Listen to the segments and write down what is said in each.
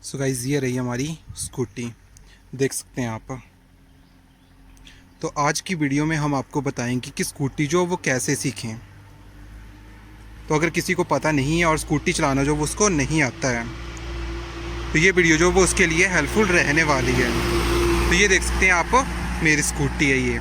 So guys ये रही हमारी स्कूटी, देख सकते हैं आप। तो आज की वीडियो में हम आपको बताएंगे कि स्कूटी जो वो कैसे सीखें। तो अगर किसी को पता नहीं है और स्कूटी चलाना जो वो उसको नहीं आता है, तो ये वीडियो जो वो उसके लिए हेल्पफुल रहने वाली है। तो ये देख सकते हैं आप, मेरी स्कूटी है ये।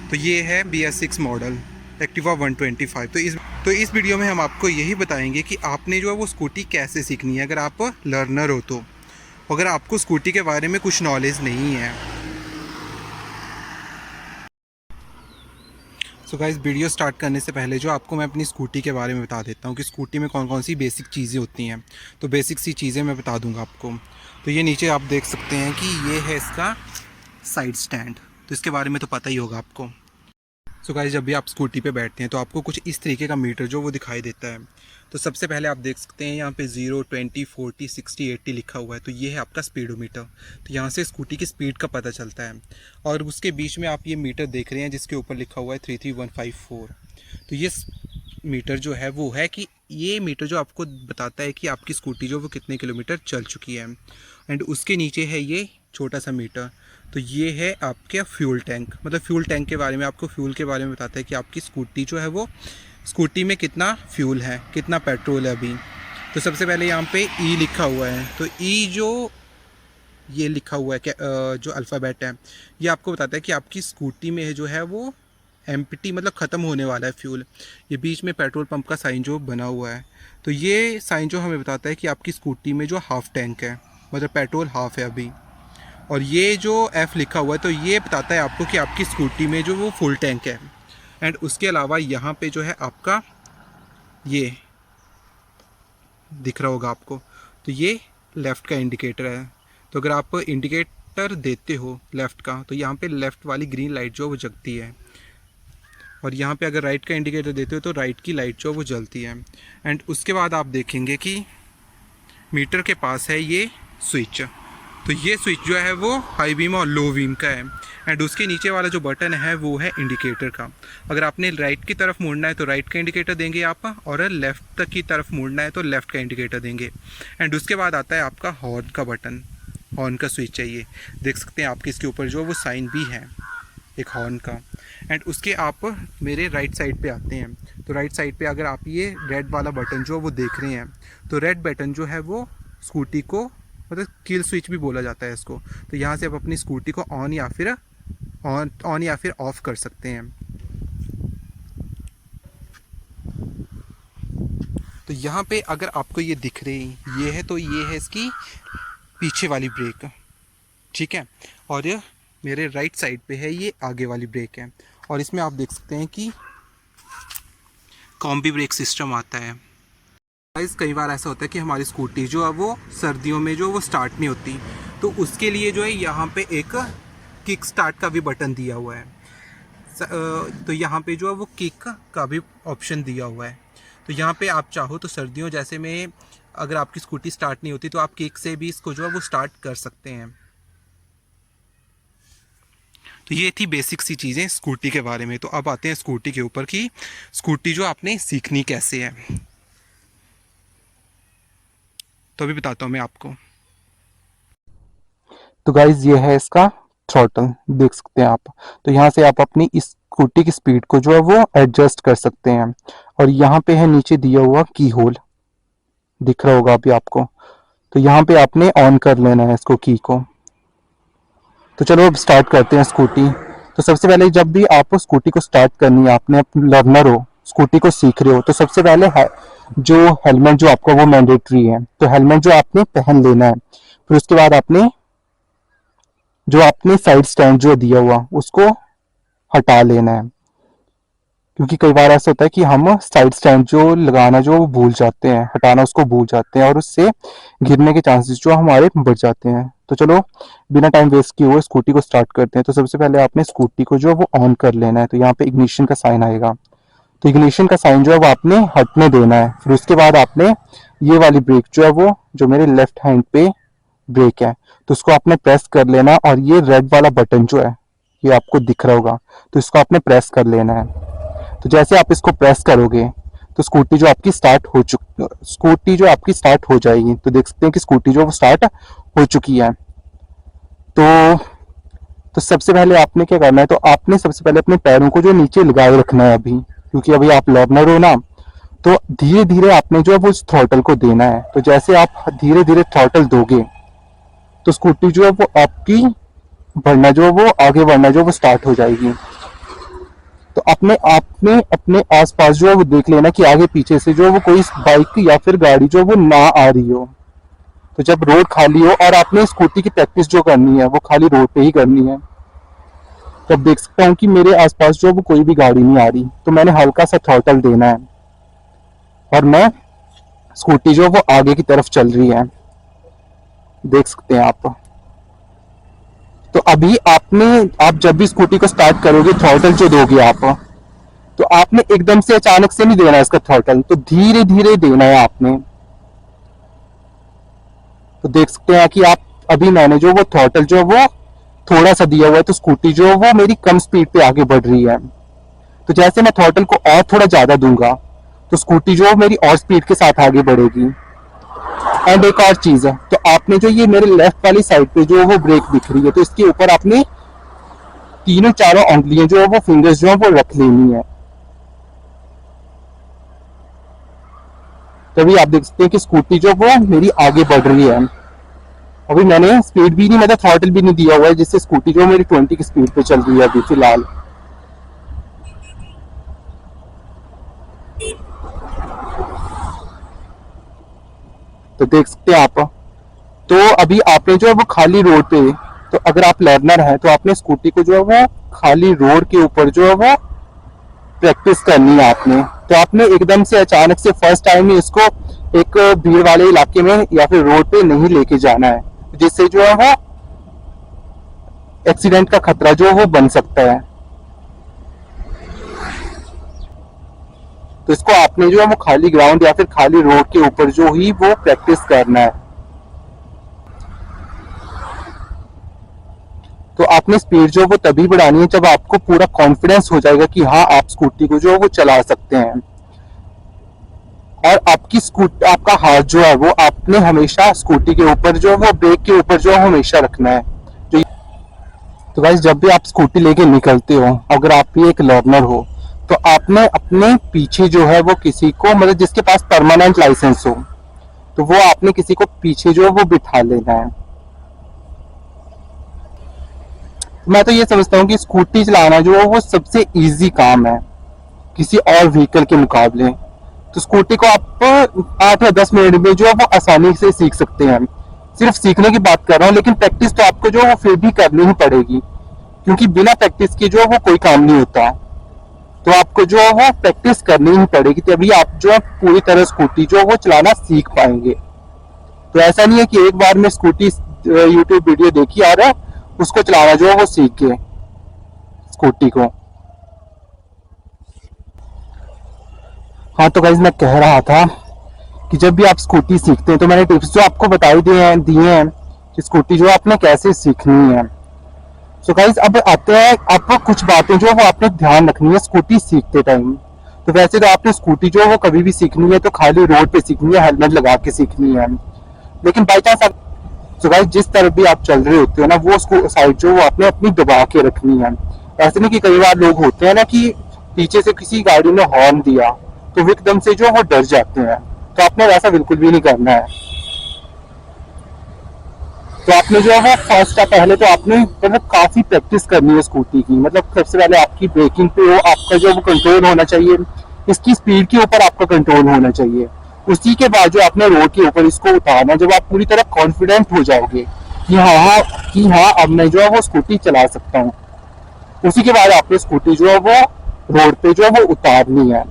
तो ये है BS6 मॉडल एक्टिवा 125। तो इस वीडियो में हम आपको यही बताएंगे कि आपने जो है वो स्कूटी कैसे सीखनी है अगर आप लर्नर हो तो, अगर आपको स्कूटी के बारे में कुछ नॉलेज नहीं है। सो गाइस, वीडियो स्टार्ट करने से पहले जो आपको मैं अपनी स्कूटी के बारे में बता देता हूँ कि स्कूटी में कौन कौन सी बेसिक चीज़ें होती हैं। तो बेसिक सी चीज़ें मैं बता दूँगा आपको। तो ये नीचे आप देख सकते हैं कि ये है इसका साइड स्टैंड। तो इसके बारे में तो पता ही होगा आपको। सो गाइस, जब भी आप स्कूटी पे बैठते हैं तो आपको कुछ इस तरीके का मीटर जो वो दिखाई देता है। तो सबसे पहले आप देख सकते हैं यहाँ पे 0, 20, 40, 60, 80 लिखा हुआ है। तो ये है आपका स्पीडोमीटर। तो यहाँ से स्कूटी की स्पीड का पता चलता है। और उसके बीच में आप ये मीटर देख रहे हैं जिसके ऊपर लिखा हुआ है 33154। तो ये मीटर जो है वो है कि ये मीटर जो आपको बताता है कि आपकी स्कूटी जो वो कितने किलोमीटर चल चुकी है। एंड उसके नीचे है ये छोटा सा मीटर। तो ये है आपके फ्यूल टैंक, मतलब फ्यूल टैंक के बारे में, आपको फ्यूल के बारे में बताता है कि आपकी स्कूटी जो है वो, स्कूटी में कितना फ्यूल है, कितना पेट्रोल है अभी। तो सबसे पहले यहाँ पे ई लिखा हुआ है। तो ई जो ये लिखा हुआ है जो अल्फ़ाबेट है, ये आपको बताता है कि आपकी स्कूटी में जो है वो एम्प्टी, मतलब ख़त्म होने वाला है फ्यूल। ये बीच में पेट्रोल पंप का साइन जो बना हुआ है, तो ये साइन जो हमें बताता है कि आपकी स्कूटी में जो हाफ़ टैंक है, मतलब पेट्रोल हाफ़ है अभी। और ये जो F लिखा हुआ है, तो ये बताता है आपको कि आपकी स्कूटी में जो वो फुल टैंक है। एंड उसके अलावा यहाँ पे जो है आपका ये दिख रहा होगा आपको, तो ये लेफ़्ट का इंडिकेटर है। तो अगर आप इंडिकेटर देते हो लेफ़्ट का, तो यहाँ पे लेफ़्ट वाली ग्रीन लाइट जो वो जगती है। और यहाँ पे अगर राइट का इंडिकेटर देते हो तो राइट की लाइट जो वो जलती है। एंड उसके बाद आप देखेंगे कि मीटर के पास है ये स्विच। तो ये स्विच जो है वो हाई बीम और लो बीम का है। एंड उसके नीचे वाला जो बटन है वो है इंडिकेटर का। अगर आपने राइट की तरफ मुड़ना है तो राइट का इंडिकेटर देंगे आप, और लेफ़्ट तक की तरफ मुड़ना है तो लेफ़्ट का इंडिकेटर देंगे। एंड उसके बाद आता है आपका हॉर्न का बटन, हॉर्न का स्विच चाहिए। देख सकते हैं आपके इसके ऊपर जो वो साइन भी है एक हॉर्न का। एंड उसके आप मेरे राइट साइड पे आते हैं। तो राइट साइड पे अगर आप ये रेड वाला बटन जो वो देख रहे हैं, तो रेड बटन जो है वो स्कूटी को, मतलब किल स्विच भी बोला जाता है इसको। तो यहाँ से आप अपनी स्कूटी को ऑन या फिर ऑफ कर सकते हैं। तो यहाँ पे अगर आपको ये दिख रही ये है, तो ये है इसकी पीछे वाली ब्रेक, ठीक है। और ये मेरे राइट साइड पे है, ये आगे वाली ब्रेक है। और इसमें आप देख सकते हैं कि कॉम्बी ब्रेक सिस्टम आता है। गाइस, कई बार ऐसा होता है कि हमारी स्कूटी जो है वो सर्दियों में जो वो स्टार्ट नहीं होती, तो उसके लिए जो है यहाँ पे एक किक स्टार्ट का भी बटन दिया हुआ है। तो यहाँ पे जो है वो किक का भी ऑप्शन दिया हुआ है। तो यहाँ पे आप चाहो तो सर्दियों जैसे में अगर आपकी स्कूटी स्टार्ट नहीं होती तो आप किक से भी इसको जो है वो स्टार्ट कर सकते हैं। तो ये थी बेसिक सी चीज़ें स्कूटी के बारे में। तो अब आते हैं स्कूटी के ऊपर कि स्कूटी जो आपने सीखनी कैसे है। तो अभी बताता हूँ मैं आपको। तो गाइज ये है इसका थ्रॉटल, देख सकते हैं आप। तो यहाँ से आप अपनी इस स्कूटी की स्पीड को जो है वो एडजस्ट कर सकते हैं। और यहाँ पे है नीचे दिया हुआ की होल, दिख रहा होगा अभी आपको। तो यहाँ पे आपने ऑन कर लेना है इसको, की को। तो चलो अब स्टार्ट करते हैं स्कूटी। तो सबसे पहले जब भी आपको स्कूटी को स्टार्ट करनी है, आपने लर्नर हो, स्कूटी को सीख रहे हो, तो सबसे पहले है जो हेलमेट जो आपका वो मैंडेटरी है। तो हेलमेट जो आपने पहन लेना है। फिर उसके बाद आपने जो आपने साइड स्टैंड जो दिया हुआ उसको हटा लेना है। क्योंकि कई बार ऐसा होता है कि हम साइड स्टैंड जो लगाना जो भूल जाते हैं, हटाना उसको भूल जाते हैं, और उससे गिरने के चांसेस जो हमारे बढ़ जाते हैं। तो चलो बिना टाइम वेस्ट किए हुए स्कूटी को स्टार्ट करते हैं। तो सबसे पहले आपने स्कूटी को जो है वो ऑन कर लेना है। तो यहाँ पे इग्निशन का साइन आएगा। तो इग्निशन का साइन जो है वो आपने हटने देना है। फिर उसके बाद आपने ये वाली ब्रेक जो है वो, जो मेरे लेफ्ट हैंड पे ब्रेक है, तो उसको आपने प्रेस कर लेना। और ये रेड वाला बटन जो है ये आपको दिख रहा होगा, तो इसको आपने प्रेस कर लेना है। तो जैसे आप इसको प्रेस करोगे तो स्कूटी जो आपकी स्टार्ट तो स्कूटी जो आपकी स्टार्ट हो जाएगी। तो देख सकते हैं कि स्कूटी जो वो स्टार्ट हो चुकी है। तो सबसे पहले आपने क्या करना है, तो आपने सबसे पहले अपने पैरों को जो नीचे लगाए रखना है अभी, क्योंकि अभी आप लर्नर हो ना। तो धीरे धीरे आपने जो है वो उस थ्रॉटल को देना है। तो जैसे आप धीरे धीरे थ्रॉटल दोगे तो स्कूटी जो है वो आपकी बढ़ना जो वो आगे बढ़ना जो वो स्टार्ट हो जाएगी। तो अपने आपने अपने आसपास जो है वो देख लेना कि आगे पीछे से जो है वो कोई बाइक या फिर गाड़ी जो है वो ना आ रही हो। तो जब रोड खाली हो और आपने स्कूटी की प्रैक्टिस जो करनी है वो खाली रोड पे ही करनी है। तो अब देख सकता हूँ कि मेरे आसपास जो है वो कोई भी गाड़ी नहीं आ रही, तो मैंने हल्का सा थ्रॉटल देना है और मैं स्कूटी जो है वो आगे की तरफ चल रही है, देख सकते हैं आप। तो अभी आप जब भी स्कूटी को स्टार्ट करोगे थ्रॉटल जो दोगे आप, तो आपने एकदम से अचानक से नहीं देना है इसका थ्रॉटल, तो धीरे धीरे देना है आपने। तो देख सकते हैं कि आप अभी मैंने जो वो थ्रॉटल जो वो थोड़ा सा दिया हुआ है, तो स्कूटी जो वो मेरी कम स्पीड पे आगे बढ़ रही है। तो जैसे मैं थ्रॉटल को और थोड़ा ज्यादा दूंगा तो स्कूटी जो मेरी और स्पीड के साथ आगे बढ़ेगी। एंड एक और चीज है, तो आपने जो ये मेरे लेफ्ट वाली साइड पे जो वो ब्रेक दिख रही है, तो इसके ऊपर आपने तीनों चारों उंगलियां जो है वो फिंगर्स जो है वो रख लेनी है। तभी आप देख सकते हैं कि स्कूटी जो वो मेरी आगे बढ़ रही है। अभी मैंने स्पीड भी नहीं, मतलब थ्रॉटल भी नहीं दिया हुआ है, जिससे स्कूटी जो मेरी 20 की स्पीड पे चल रही है अभी फिलहाल। तो देख सकते हैं आप। तो अभी आपने जो है वो खाली रोड पे, तो अगर आप लर्नर हैं तो आपने स्कूटी को जो है वो खाली रोड के ऊपर जो है वो प्रैक्टिस करनी है आपने। तो आपने एकदम से अचानक से फर्स्ट टाइम ही इसको एक भीड़ वाले इलाके में या फिर रोड पे नहीं लेके जाना है, जिससे जो है वो एक्सीडेंट का खतरा जो वो बन सकता है। तो इसको आपने जो है वो खाली ग्राउंड या फिर खाली रोड के ऊपर जो ही वो प्रैक्टिस करना है। तो आपने स्पीड जो वो तभी बढ़ानी है जब आपको पूरा कॉन्फिडेंस हो जाएगा कि हाँ आप स्कूटी को जो वो चला सकते हैं। और आपका हाथ जो है वो आपने हमेशा स्कूटी के ऊपर जो वो ब्रेक के ऊपर जो हमेशा रखना है। जो तो गाइस जब भी आप स्कूटी लेके निकलते हो, अगर आप भी एक लर्नर हो, तो आपने अपने पीछे जो है वो किसी को, मतलब जिसके पास परमानेंट लाइसेंस हो, तो वो आपने किसी को पीछे जो है वो बिठा लेना है। मैं तो ये समझता हूँ कि स्कूटी चलाना जो है वो सबसे इजी काम है किसी और व्हीकल के मुकाबले। तो स्कूटी को आप 8 या 10 मिनट में जो है वो आसानी से सीख सकते हैं। सिर्फ सीखने की बात कर रहा हूँ, लेकिन प्रैक्टिस तो आपको जो है वो फिर भी करनी ही पड़ेगी, क्योंकि बिना प्रैक्टिस के जो है वो कोई काम नहीं होता। तो आपको जो है वो प्रैक्टिस करनी ही पड़ेगी, तभी आप जो है पूरी तरह स्कूटी जो है वो चलाना सीख पाएंगे। तो ऐसा नहीं है कि एक बार में स्कूटी यूट्यूब वीडियो देखी आ रहा है उसको चलाना जो है वो सीख गए स्कूटी को। हाँ तो गाइज मैं कह रहा था कि जब भी आप स्कूटी सीखते हैं तो मैंने टिप्स जो आपको बताई दिए हैं कि स्कूटी जो आपने कैसे सीखनी है। सो गाइज अब आते हैं, आपको कुछ बातें जो वो आपने ध्यान रखनी है स्कूटी सीखते टाइम। तो वैसे तो आपने स्कूटी जो वो कभी भी सीखनी है तो खाली रोड पे सीखनी है, हेलमेट लगा के सीखनी है। लेकिन बाई चांस तो गाइस जिस तरफ भी आप चल रहे होते हो ना, वो साइड जो वो आपने अपनी दबा के रखनी है। ऐसे नहीं कि कई बार लोग होते हैं ना कि पीछे से किसी गाड़ी ने हॉर्न दिया तो वो एकदम से जो वो डर जाते हैं, तो आपने वैसा बिल्कुल भी नहीं करना है। तो आपने जो है वो फर्स्ट पहले तो आपने मतलब काफी प्रैक्टिस करनी है स्कूटी की। मतलब सबसे पहले आपकी ब्रेकिंग पे हो, आपका जो वो कंट्रोल होना चाहिए, इसकी स्पीड के ऊपर आपका कंट्रोल होना चाहिए। उसी के बाद जो आपने रोड के ऊपर इसको उतारना, जब आप पूरी तरह कॉन्फिडेंट हो जाओगे कि हाँ अब मैं जो है वो स्कूटी चला सकता हूँ, उसी के बाद आपने स्कूटी जो है वो रोड पे जो है वो उतारनी है।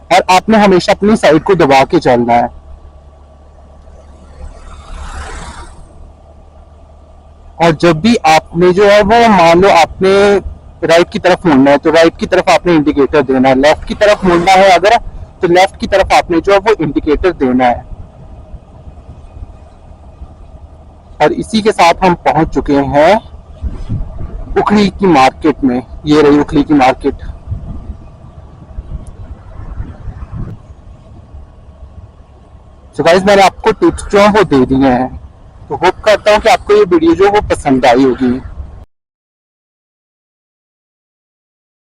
और आपने हमेशा अपनी साइड को दबा के चलना है। और जब भी आपने जो है वो मान लो आपने राइट की तरफ मुड़ना है तो राइट की तरफ आपने इंडिकेटर देना है, लेफ्ट की तरफ मुड़ना है अगर तो लेफ्ट की तरफ आपने जो है वो इंडिकेटर देना है। और इसी के साथ हम पहुंच चुके हैं उखली की मार्केट में। ये रही उखली की मार्केट। सो गाइस मैंने आपको टिप्स जो है वो दे दिए हैं। तो होप करता हूँ कि आपको ये वीडियो जो है वो पसंद आई होगी।